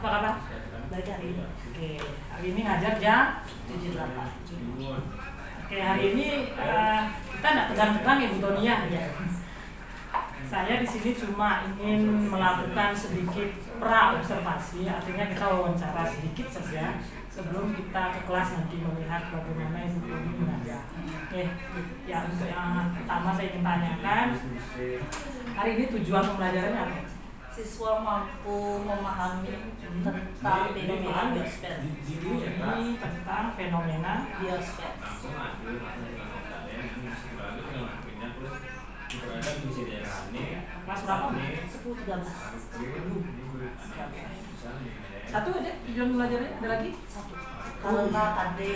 Apa kabar? Baik hari ini. Oke, hari ini ngajar jam 78. Oke, hari ini kita nggak tegang-tegang ya Bu Tonia. Ya. Saya di sini cuma ingin melakukan sedikit pra-observasi, artinya kita wawancara sedikit saja sebelum kita ke kelas nanti melihat bagaimana Ibu Toni mengajar. Oke, ya untuk yang pertama saya ingin tanyakan, hari ini tujuan pembelajarannya apa? Siswa mampu memahami tentang fenomena biosfer. Ini tentang fenomena Biosfer. kelas berapa? 10-13. Satu aja tujuan belajarnya, ada lagi? Satu. Karena tadi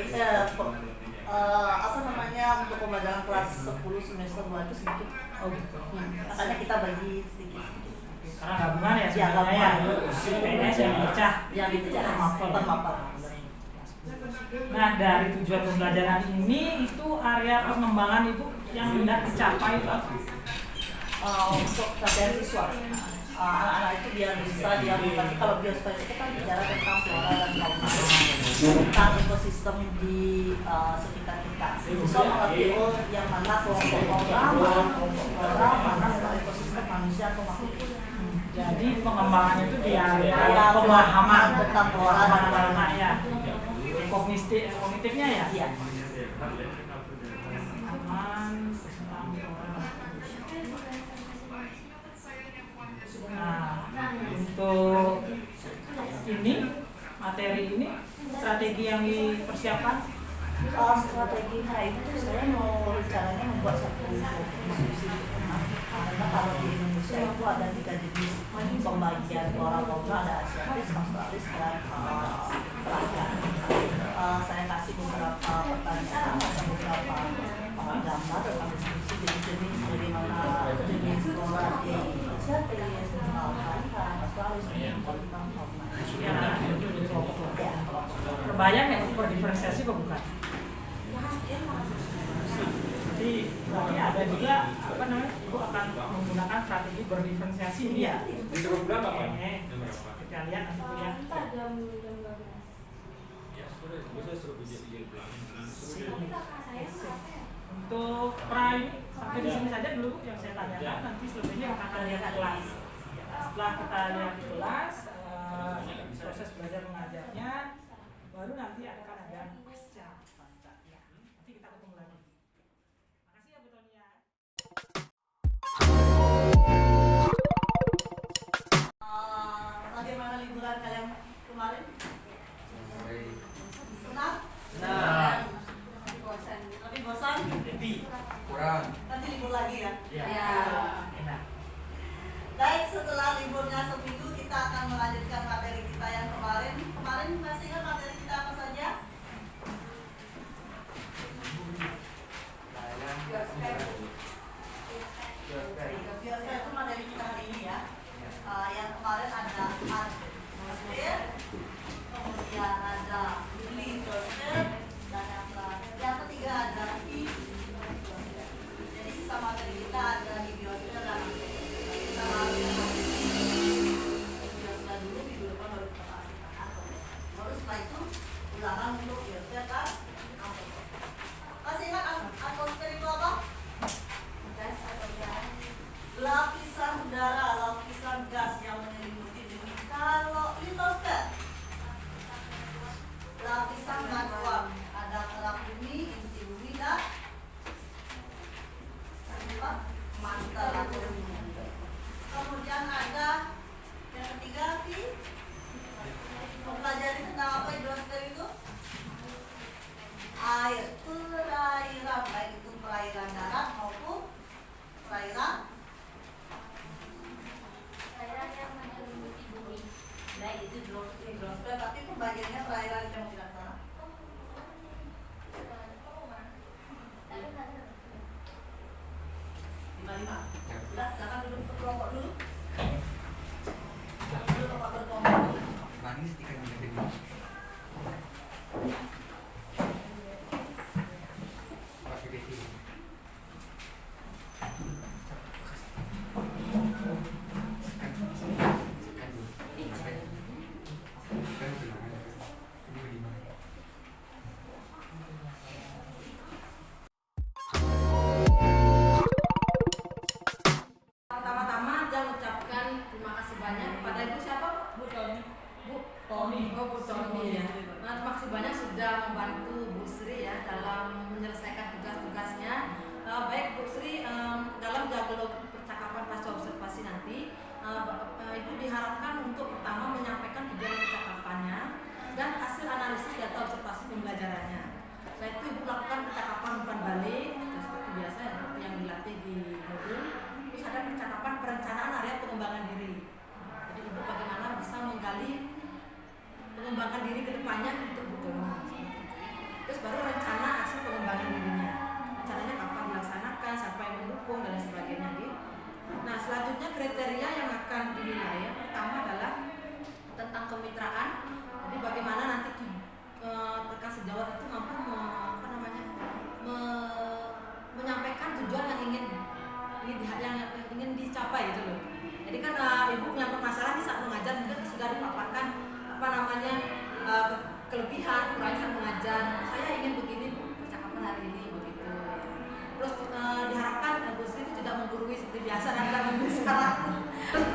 apa namanya untuk pembelajaran kelas 10 semester 2 itu sedikit. Oh gitu. Makanya kita bagi sedikit-sedikit. Karena gabungan ya Ya, sebenarnya ya. gabungan. PNS yang pecah. Yang itu jelas. Termapel. Termapel. Nah dari tujuan pembelajaran ini itu area pengembangan Ibu yang tidak tercapai itu apa? Untuk pelatihan siswa. Anak-anak itu biar bisa dia mengerti kalau biosfer itu kan bicara tentang flora dan fauna, tentang ekosistem di sekitar kita. Siswa mengerti yang mana kelompok flora, mana memang ekosistem manusia atau makhluk. Jadi pengembangannya itu di area Ya, pemahaman tentang flora dan fauna. ya. Kognitifnya ya. Iya. Aman tentang flora. Nah, untuk ini materi ini strategi yang dipersiapkan Strateginya itu saya mau rencananya membuat satu diskusi karena kalau di Indonesia itu ada 3 jenis pembagian flora fauna, ada asiatis, australis, dan pelajar. Saya kasih beberapa pertanyaan atau beberapa gambar tentang diskusi jenis-jenis bagaimana jenis flora di asiatis, australis, tentang fauna. ya, itu jadi kelompok. Ya. Terbayang ya berdifferensiasi kok bukan? Jadi nanti ada juga apa namanya, Ibu akan menggunakan strategi berdifferensiasi ini ya. Disuruh berapa Pak? Kita lihat nanti Bu ya. Ya sudah, bisa suruh bijak-bijak pulang. Untuk pra ini sampai di sini saja dulu yang saya tanyakan, nanti selebihnya akan lihat di kelas. Setelah kita lihat di kelas proses belajar mengajarnya, baru nanti akan ada pasca ya. Nanti kita ketemu lagi. Makasih ya Bu Tonia. Bagaimana liburan kalian kemarin? Senang? Senang. Tapi bosan? Kurang. Nanti libur lagi ya? Ya. Enak. Baik, setelah liburnya seminggu kita akan melanjutkan materi kita yang kemarin. Kemarin masih ingat materi kita apa saja? Biosfer itu materi kita hari ini ya. Yang kemarin ada atmosfer, kemudian ada litosfer, dan yang ketiga ada hidrosfer. Jadi sisa materi kita ada di biosfer dan kita biosfer dulu, minggu depan baru kita bahas tentang atmosfer. Baru setelah itu ulangan untuk biosfer dan atmosfer. Masih ingat atmosfer itu apa? Lapisan udara, lapisan gas yang menyelimuti bumi. Kalau litosfer, lapisan bantuan, ada kerak bumi, inti bumi, dan mantel atau bumi. Kemudian ada yang ketiga, mempelajari tentang apa hidrosfer itu? Air, perairan, baik itu perairan darat maupun perairan yang menyelimuti bumi. Baik itu hidrosfer, tapi pembagiannya perairan yang tidak sana. Lima. Sudah, silakan duduk berkelompok dulu. Dulu tempat berkelompok dulu. Manis ikan gede. Pakai besi.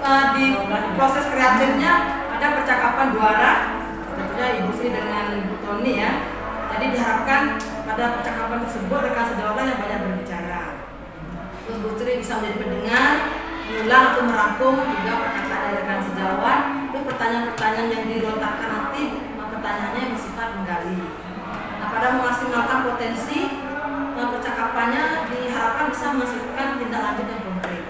di proses kreatifnya ada percakapan dua arah, tentunya Ibu Sri dengan Ibu Toni ya. Jadi diharapkan pada percakapan tersebut rekan sejawat yang banyak berbicara. Terus Bu Sri bisa menjadi pendengar, mengulang atau merangkum juga perkataan dari rekan sejawat. Terus pertanyaan-pertanyaan yang dilontarkan nanti pertanyaannya yang bersifat menggali. Nah, pada memaksimalkan potensi percakapannya diharapkan bisa menghasilkan tindak lanjut yang konkret.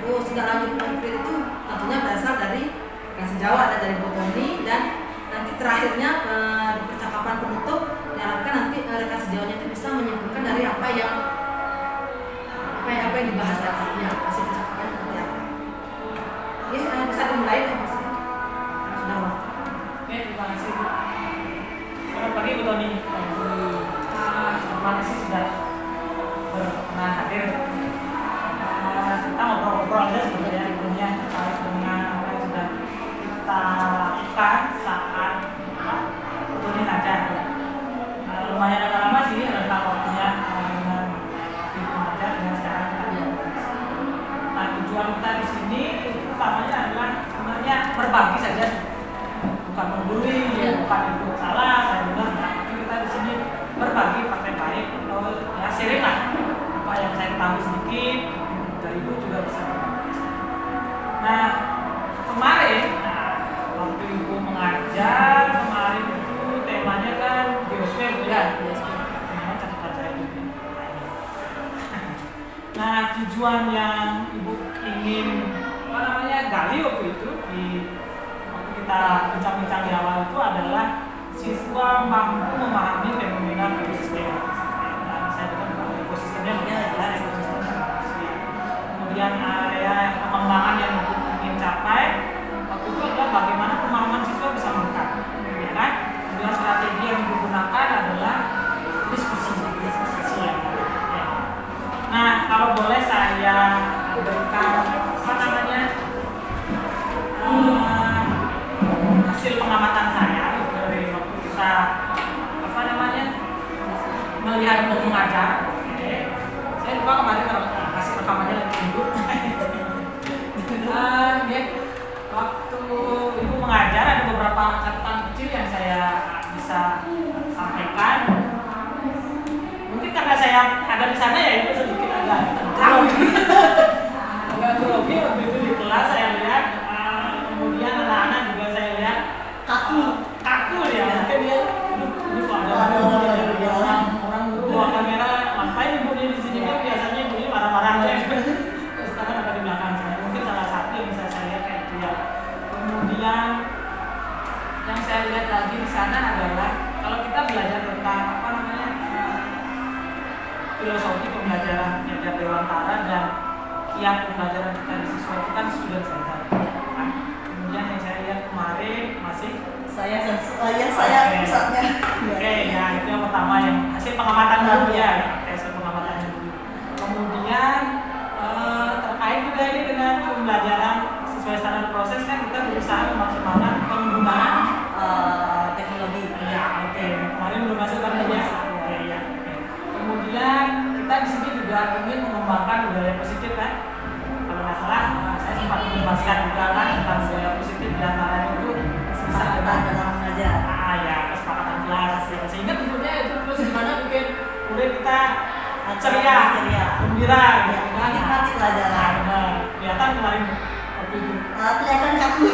Terus tindak lanjut konkret itu tentunya berasal dari rekan sejawat dan dari Bu Toni, dan nanti terakhirnya percakapan penutup diharapkan nanti rekan sejawatnya itu bisa menyimpulkan dari apa yang dibahas tadi, ya, hasil percakapan seperti apa. Oke, bisa dimulai ya, Mas. Sudah waktu. Oke, terima kasih Bu. Selamat pagi Bu Toni. Terima kasih sudah berkenan hadir. Kita ngobrol-ngobrol aja sebetulnya ilmunya terkait dengan apa yang sudah kita lakukan saat Bu Toni ngajar. Lumayan agak lama sih rentang waktunya dengan Ibu ngajar dengan sekarang kita. Nah, tujuan kita di sini utamanya adalah sebenarnya berbagi saja, bukan menggurui, bukan itu salah, saya benar. Tapi kita di sini berbagi praktek baik atau ya sharing lah apa yang saya ketahui sedikit dari Ibu juga bisa. Nah, kemarin waktu Ibu mengajar kemarin itu temanya kan biosfer ya, memang catatan saya juga. Nah, tujuan yang Ibu ingin gali waktu itu waktu kita bincang-bincang di awal itu adalah siswa mampu memahami fenomena ekosistem. Nah, saya dengar bahwa ekosistemnya adalah ekosistem informasi. Kemudian area pengembangan yang Ibu ingin capai waktu itu adalah bagaimana pemahaman siswa bisa meningkat, ya kan? Kemudian strategi yang digunakan adalah diskusi ya. Nah, kalau boleh saya berikan hasil pengamatan saya dari waktu kita melihat Ibu mengajar. Saya lupa kemarin kasih rekamannya lagi Ibu. Waktu Ibu mengajar ada beberapa catatan kecil yang saya bisa sampaikan. Mungkin karena saya ada di sana ya itu sedikit agak tegang. Agak grogi waktu itu di kelas saya lihat. Kemudian anak-anak juga saya lihat kaku ya. Mungkin dia ini kok ada orang guru bawa kamera, ngapain Ibunya di sini kan biasanya Ibunya marah-marah aja. Terus sekarang ada di belakang saya. Mungkin salah satu yang bisa saya lihat kayak itu ya. Kemudian yang saya lihat lagi di sana adalah kalau kita belajar tentang filosofi pembelajaran Nyajar Dewantara dan kiat pembelajaran kita di siswa itu kan student center. Kemudian yang saya lihat kemarin masih saya pusatnya. Oke, ya itu yang pertama yang hasil pengamatan dulu ya, hasil pengamatan dulu. Kemudian terkait juga ini dengan pembelajaran sesuai standar proses kan kita berusaha memaksimalkan penggunaan teknologi. Ya, oke. Kemarin belum masuk kan ya. Kemudian kita di sini juga ingin mengembangkan budaya positif kan. Kalau nggak salah, saya sempat menjelaskan juga kan tentang budaya positif di antaranya itu Kesepakatan dalam mengajar. Ya, kesepakatan kelas. Ya. Sehingga tentunya itu terus gimana bikin murid kita ceria, gembira. Menikmati pelajaran. Kelihatan kemarin waktu itu. Kelihatan kaku.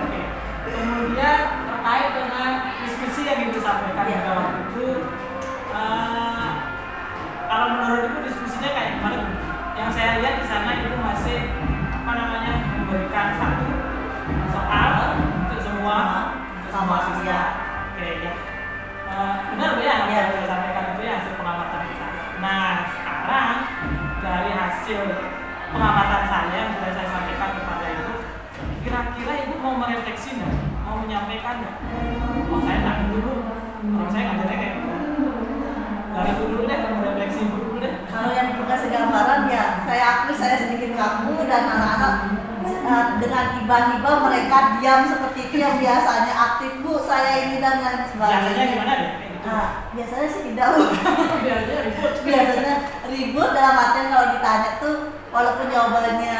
Oke. Kemudian terkait dengan diskusi yang Ibu sampaikan juga waktu itu. Kalau menurut Ibu diskusinya kayak gimana tuh? Yang saya lihat di sana Ibu masih memberikan satu soal untuk semua siswa. Oke ya. Benar Bu ya? Yang saya sampaikan itu ya hasil pengamatan di sana. Nah sekarang dari hasil pengamatan saya yang sudah saya sampaikan kepada Ibu, kira-kira Ibu mau merefleksi nggak? Mau menyampaikan nggak? Oh saya nggak dulu. Kalau saya ngajarnya kayak gitu. Dari dulu deh, merefleksi dulu deh. Kalau yang bukan segambaran ya, saya akui saya sedikit kaku dan anak-anak dengan tiba-tiba mereka diam seperti itu yang biasanya aktif Bu, saya ini dan lain sebagainya. Biasanya gimana deh? Biasanya sih tidak. Biasanya ribut. Biasanya ribut dalam artian kalau ditanya tuh walaupun jawabannya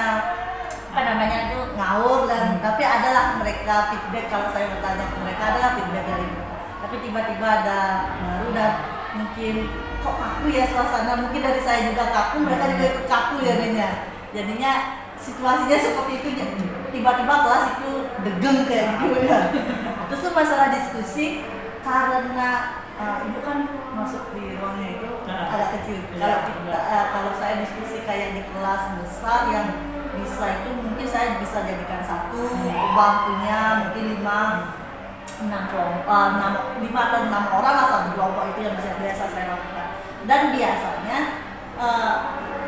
apa namanya itu ngawur dan tapi adalah mereka feedback kalau saya bertanya ke mereka adalah feedback dari mereka. Tapi tiba-tiba ada baru dan mungkin kok kaku ya suasana, mungkin dari saya juga kaku, mereka juga ikut kaku jadinya situasinya seperti itu, tiba-tiba kelas itu degeng kayak gitu ya. Terus tuh masalah diskusi karena ibu kan masuk di ruangnya itu agak kecil. Kalau saya diskusi kayak di kelas besar yang bisa itu mungkin saya bisa jadikan satu bangkunya mungkin 5 atau 6 orang lah satu kelompok, itu yang biasa saya lakukan. Dan biasanya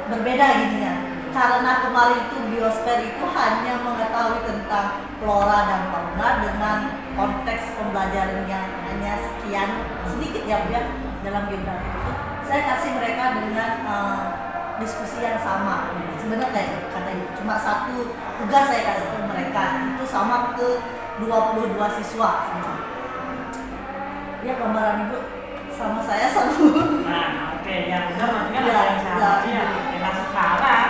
berbeda gininya, karena kemarin itu biosfer itu hanya mengetahui tentang flora dan fauna dengan konteks pembelajaran yang hanya sekian sedikit ya dalam geografi itu. Saya kasih mereka dengan diskusi yang sama. Sebenarnya kayak kata ibu, cuma satu tugas saya kasih ke mereka itu sama ke 22 siswa sama. Ya gambaran ibu sama saya satu. Nah, oke, yang benar berarti kan ada yang salah. Iya. Nah, sekarang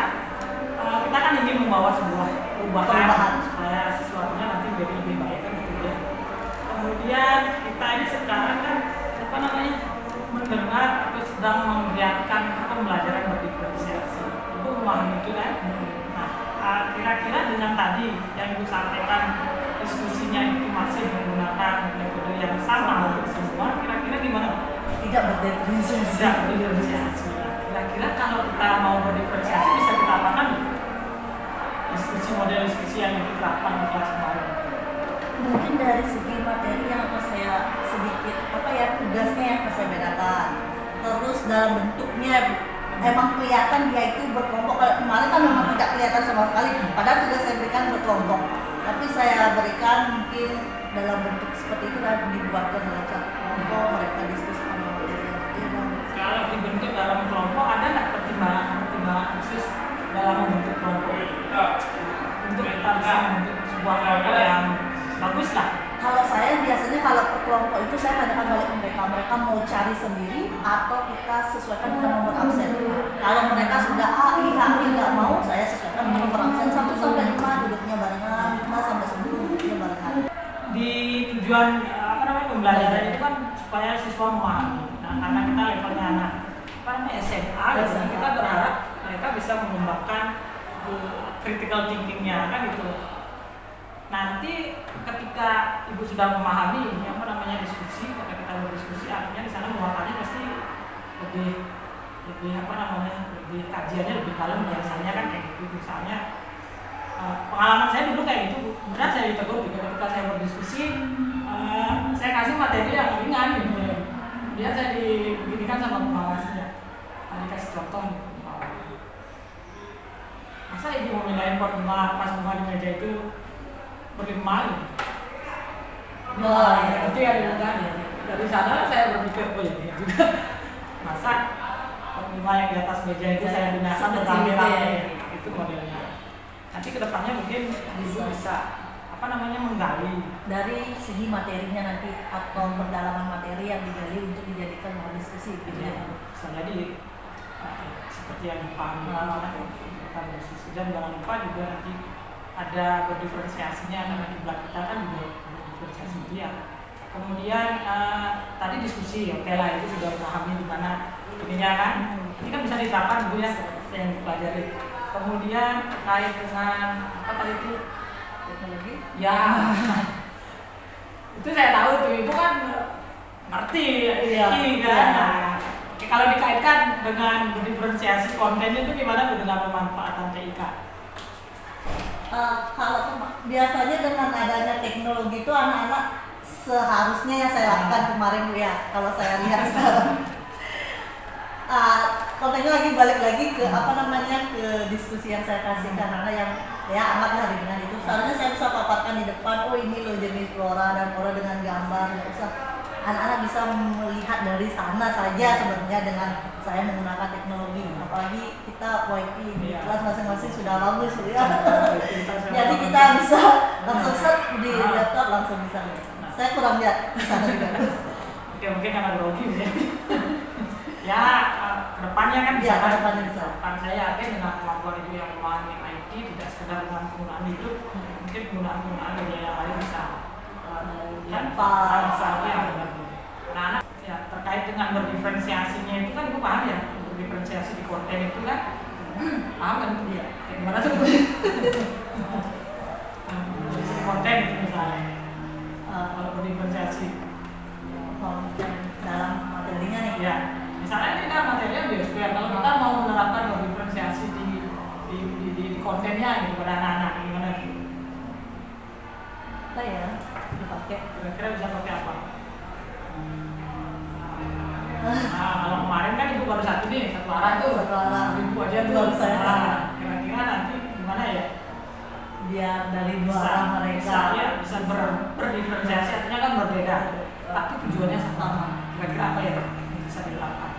kita kan ingin membawa sebuah perubahan supaya sesuatunya nanti menjadi lebih baik kan gitu ya. Kemudian kita ini sekarang kan apa namanya mendengar atau sedang membiarkan pembelajaran berdiferensiasi. Ibu memahami itu kan? Nah, kira-kira dengan tadi yang Ibu sampaikan diskusinya itu masih menggunakan metode yang sama untuk semua, kira-kira gimana? Tidak berdiferensiasi. Tidak berdiferensiasi. Kira-kira kalau kita mau berdiferensiasi bisa kita apakan? Model diskusi yang diterapkan di kelas kemarin. Mungkin dari segi materi yang akan saya sedikit tugasnya yang akan saya bedakan. Terus dalam bentuknya emang kelihatan dia itu berkelompok. Kalau kemarin kan memang tidak kelihatan sama sekali. Padahal tugas saya berikan berkelompok. Tapi saya berikan mungkin dalam bentuk seperti itu dan dibuatkan dalam satu kelompok, mereka diskusikan materi yang berbeda. Kalau dibentuk dalam kelompok ada nggak pertimbangan khusus dalam membentuk kelompok untuk kita bisa membentuk sebuah kelompok yang bagus lah? Kalau saya biasanya kalau ke kelompok itu saya tanyakan balik ke mereka mau cari sendiri atau kita sesuaikan dengan nomor absen. Kalau mereka sudah HI nggak mau, saya sesuaikan dengan nomor absen 1 sampai 5 duduknya barengan, 5 sampai 10 duduknya barengan. Di tujuan pembelajaran itu kan supaya siswa memahami. Nah, karena kita levelnya anak SMA, kita berharap mereka bisa mengembangkan critical thinking-nya kan gitu. Nanti ketika ibu sudah memahami diskusi, ketika kita berdiskusi artinya di sana muatannya pasti lebih lebih kajiannya lebih dalam biasanya kan kayak gitu. Misalnya pengalaman saya dulu kayak gitu, benar saya ditegur juga ketika saya berdiskusi, saya kasih materi yang ringan gitu. Dia saya diberikan sama pengawasnya, dikasih contoh gitu. Masa ibu mau mindahin pot bunga pas bunga di meja itu berlima gitu. Itu ya dibuka. Dari sana saya berpikir, oh ya juga. Masa pot bunga yang di atas meja itu saya gunakan beramai-ramai. Itu modelnya. Nanti kedepannya mungkin ibu bisa menggali dari segi materinya nanti atau pendalaman materi yang digali untuk dijadikan bahan diskusi gitu ya. Bisa jadi seperti yang dipahami diskusi. Dan jangan lupa juga nanti ada berdiferensiasinya karena kiblat kita kan juga berdiferensiasi itu ya. Kemudian tadi diskusi, oke lah itu sudah memahami di mana ininya kan. Ini kan bisa diterapkan Bu ya yang dipelajari. Kemudian terkait dengan apa tadi itu teknologi? Ya. Itu saya tahu tuh Ibu kan ngerti ini kan. Nah, kalau dikaitkan dengan berdiferensiasi konten itu gimana Bu dengan pemanfaatan TIK? Kalau biasanya dengan adanya teknologi itu anak-anak seharusnya yang saya lakukan kemarin Bu ya, kalau saya lihat sekarang. Kontennya lagi balik lagi ke ke diskusi yang saya kasih karena yang ya anggaplah dengan itu. Seharusnya saya bisa paparkan di depan, oh ini loh jenis flora dan fauna dengan gambar, nggak usah. Anak-anak bisa melihat dari sana saja sebenarnya dengan saya menggunakan teknologi. Apalagi kita YP di kelas masing-masing sudah bagus ya. Jadi kita bisa langsung set di laptop langsung bisa. Saya kurang lihat di sana juga. Oke, mungkin karena grogi ya. Ya, kedepannya kan bisa. Ya, kedepannya bisa. Depan saya yakin dengan kemampuan ibu yang memahami IT, tidak sekedar dengan penggunaan itu, mungkin penggunaan media yang lain bisa misalnya yang anak-anak ya terkait dengan berdiferensiasinya itu kan gue paham ya, berdiferensiasi di konten itu kan paham kan itu ya gimana tuh konten itu misalnya kalau berdiferensiasi konten dalam materinya nih. ya misalnya ini kan materinya biosfer, kalau kita mau menerapkan berdiferensiasi di kontennya gitu pada anak-anak gimana gitu? Apa ya dipakai? Kira-kira bisa pakai apa? Nah, kalau kemarin kan ibu baru satu nih, satu arah tuh. Satu arah. Ibu aja tuh. Baru saya. Nah, kira-kira nanti gimana ya? Biar dari dua arah mereka bisa berdiferensiasi, artinya kan berbeda. Tapi tujuannya sama. Kira-kira apa ya yang bisa dilakukan?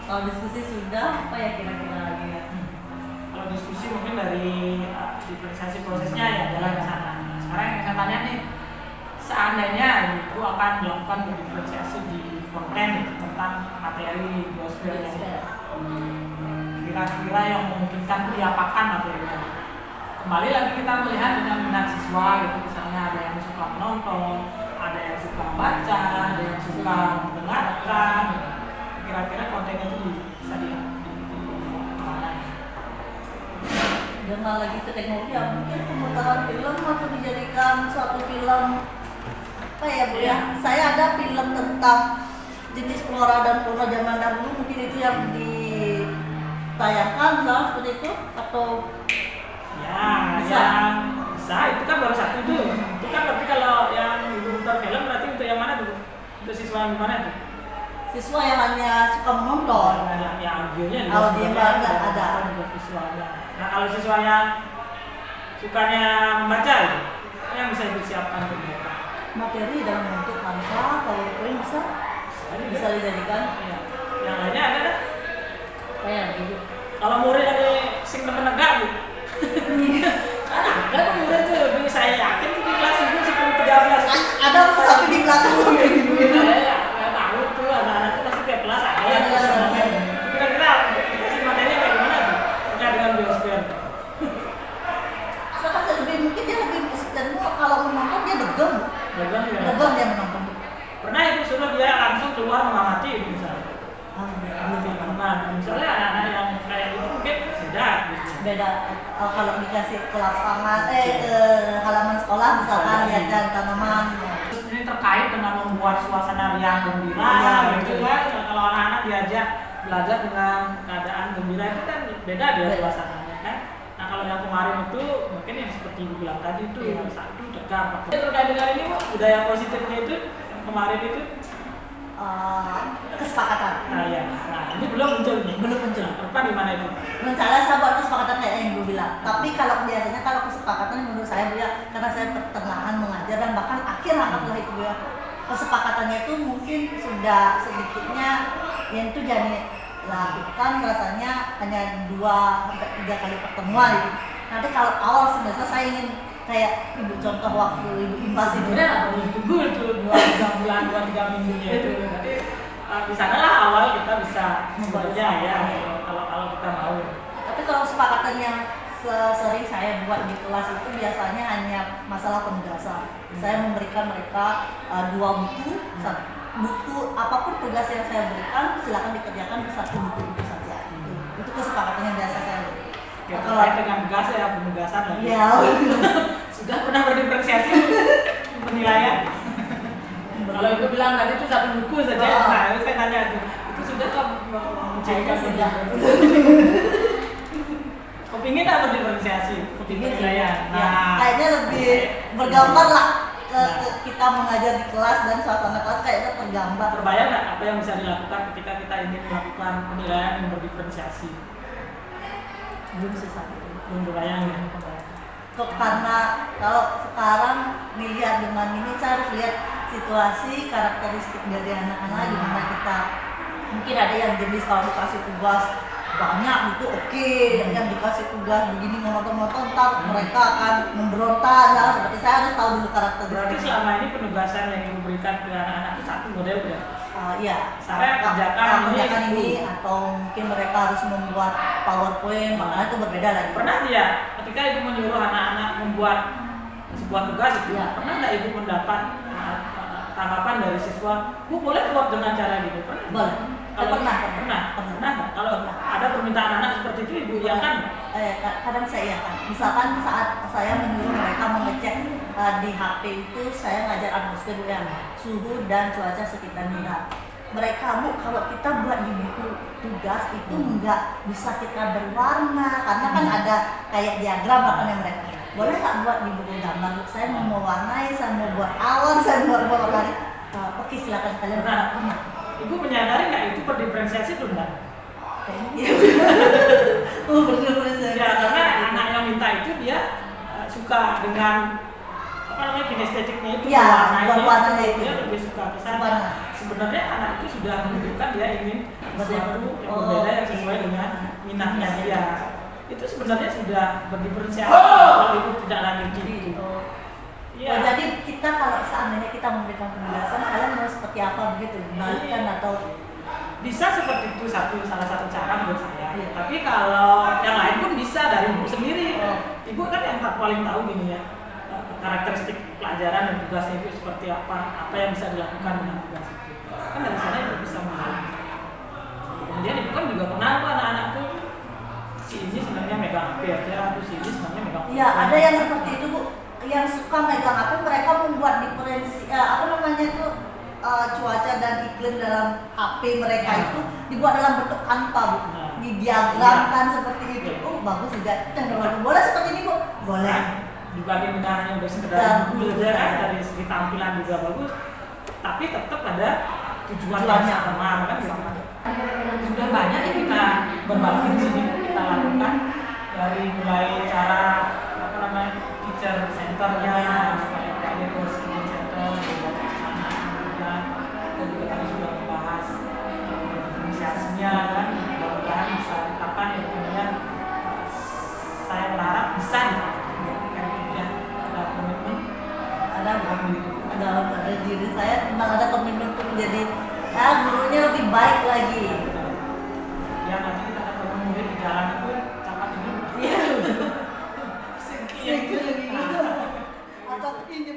Kalau diskusi sudah, apa ya kira-kira lagi ya? Kalau diskusi mungkin dari diferensiasi prosesnya ya jalan ke sana. Sekarang yang saya tanya nih, seandainya ibu akan melakukan berdiferensiasi di konten tentang materi biosfer kira-kira yang memungkinkan diapakan materinya. Kembali lagi kita melihat dengan minat siswa gitu, misalnya ada yang suka menonton, ada yang suka membaca, ada yang suka mendengarkan. Kira-kira kontennya itu bisa di mana? Dengan lagi ke teknologi ya mungkin pemutaran film atau dijadikan suatu film apa ya Bu ya? Saya ada film tentang jenis flora dan fauna zaman dahulu, mungkin itu yang ditayangkan misalnya seperti itu atau ya bisa. Bisa itu kan baru satu tuh. Itu kan berarti kalau yang ibu putar film berarti untuk yang mana tuh? Untuk siswa yang gimana tuh? Siswa yang hanya suka menonton. Yang audionya juga Audio sebenarnya ada. juga visualnya. Nah kalau siswa yang sukanya membaca itu yang bisa disiapkan untuk mereka. Materi dalam bentuk Canva, PowerPoint bisa dijadikan. Ya. Yang lainnya ada kan? Kayak gitu. Kalau murid ada sing menegak bu. Kan ada tuh murid tuh, saya yakin tuh di kelas itu 10-13. Ada satu di belakang sampai di Saya tahu tuh anak-anak itu pasti tiap kelas ada yang kira-kira dikasih materinya kayak gimana tuh? Terkait dengan biosfer. Saya rasa lebih mungkin dia lebih dan kalau menonton dia degem. Dagang ya. Degem dia menonton. Pernah itu suruh dia langsung keluar mengamati itu misalnya. Nah, misalnya anak-anak yang kayak gitu mungkin beda gitu. Beda kalau dikasih ke lapangan ke halaman sekolah misalkan lihat dan tanaman. Ini terkait dengan membuat suasana riang gembira gitu kan. Kalau anak-anak diajak belajar dengan keadaan gembira itu kan beda dia suasananya kan. Nah kalau yang kemarin itu mungkin yang seperti ibu bilang tadi itu satu dekat. Terkait dengan ini Bu, budaya positifnya itu yang kemarin itu Kesepakatan. nah ya, nah ini belum muncul nih. Belum muncul. Apa di mana itu? Menurut saya buat kesepakatan kayak yang Ibu bilang. Tapi kalau biasanya kalau kesepakatan menurut saya Bu ya, karena saya pertengahan mengajar dan bahkan akhir lah itu ya. Kesepakatannya itu mungkin sudah sedikitnya yang itu jadi lakukan rasanya hanya 2-3 kali pertemuan gitu. Nanti kalau awal sebenarnya saya ingin kayak ibu contoh waktu ibu impas itu ya tunggu itu 2-3 bulan 2-3 minggunya itu nanti di sana lah awal kita bisa sebenarnya ya kalau kita mau. Tapi kalau kesepakatan yang sering saya buat di kelas itu biasanya hanya masalah penugasan. Saya memberikan mereka 2 buku, buku apapun tugas yang saya berikan silakan dikerjakan di 1 buku itu saja. Itu kesepakatan yang biasa saya berikan. Ya, terkait dengan tugas ya penugasan lagi. Ya. Sudah pernah berdiferensiasi penilaian? Kalau itu bilang tadi itu 1 buku saja. Nah, saya tanya itu sudah kok mencirikan sudah. Kepingin tak berdiferensiasi? Kepingin penilaian. Nah, kayaknya lebih bergambar lah ke kita mengajar di kelas dan suasana kelas kayaknya tergambar. Terbayang nggak apa yang bisa dilakukan ketika kita ingin melakukan penilaian yang berdiferensiasi? Belum susah itu. Belum terbayang ya? Karena kalau sekarang dilihat dengan ini saya harus lihat situasi karakteristik dari anak-anak gimana kita mungkin ada yang jenis kalau dikasih tugas banyak gitu oke. Yang dikasih tugas begini monoton-monoton ntar mereka akan memberontak lah seperti saya harus tahu dulu karakteristik. Berarti selama ini penugasan yang diberikan ke anak-anak itu satu model ya? Iya, Saya kerjakan ini atau mungkin mereka harus membuat PowerPoint, makanya itu berbeda lagi. Pernah dia ketika ibu menyuruh anak-anak membuat sebuah tugas, Iya. pernah nggak ibu mendapat tanggapan dari siswa, Bu boleh buat dengan cara gitu? Pernah? Boleh. Kalau Pernah. pernah nggak? Kalau ada permintaan anak seperti itu, ibu iya kan? Kadang saya iakan. Misalkan saat saya menyuruh mereka mengecek di HP itu, saya ngajar atmosfer yang suhu dan cuaca sekitar kita. Mereka, Bu, kalau kita buat di buku tugas itu nggak bisa kita berwarna karena kan ada kayak diagram katanya mereka. Boleh nggak buat di buku gambar? Bu, saya mau mewarnai, saya mau buat awan, saya mau buat warna. Oke, silakan kalian. Nah, ibu menyadari nggak itu berdiferensiasi belum nggak? Iya. Oh, benar-benar saya. Ya, karena anak yang minta itu dia suka dengan apa namanya kinestetiknya itu, Ya, itu, warnanya itu. dia lebih suka ke sana. Warna. Sebenarnya anak itu sudah menunjukkan dia ingin sesuatu yang Oh, berbeda yang oke. sesuai dengan minatnya Iya. dia. Itu sebenarnya sudah berdiferensiasi kalau ibu tidak lanjuti itu. Oh. Iya. Oh, jadi kita kalau seandainya kita memberikan penjelasan, kalian mau seperti apa begitu? Balikkan atau Bisa seperti itu salah satu cara menurut saya. Iya. Tapi kalau yang lain pun bisa dari ibu sendiri. Oh. Ibu kan yang paling tahu gini ya, karakteristik pelajaran dan tugasnya itu seperti apa yang bisa dilakukan dengan tugas itu. Kan dari sana ibu bisa memahami. Kemudian ibu kan juga kenal kok anak-anakku, si ini sebenarnya megang HP aja, atau si ini sebenarnya megang. Iya, ada yang seperti itu, Bu. Yang suka megang HP, mereka membuat diferensi apa namanya itu cuaca dan iklim dalam HP mereka itu dibuat dalam bentuk kanva, Bu. Nah. Didiagramkan seperti itu. Oh, bagus juga. Cenderung boleh seperti ini, Bu? Boleh. Dibanding dengan hanya udah sekedar Dan buku saja kan, dari segi tampilan juga bagus, tapi tetap ada tujuan yang Tujuannya. sama kan gitu. Sudah banyak yang kita berbagi di sini, kita lakukan dari mulai cara apa namanya teacher centernya, kayak ke skill center, sana kemudian kita juga tadi sudah membahas diferensiasinya kan, mudah-mudahan bisa diterapkan ya, kemudian saya berharap bisa diterapkan ya, ada komitmen Ada diri saya memang ada komitmen untuk menjadi gurunya lebih baik lagi. ya nanti kita ketemu murid di jalan itu capat ini Iya. sekian Atau ini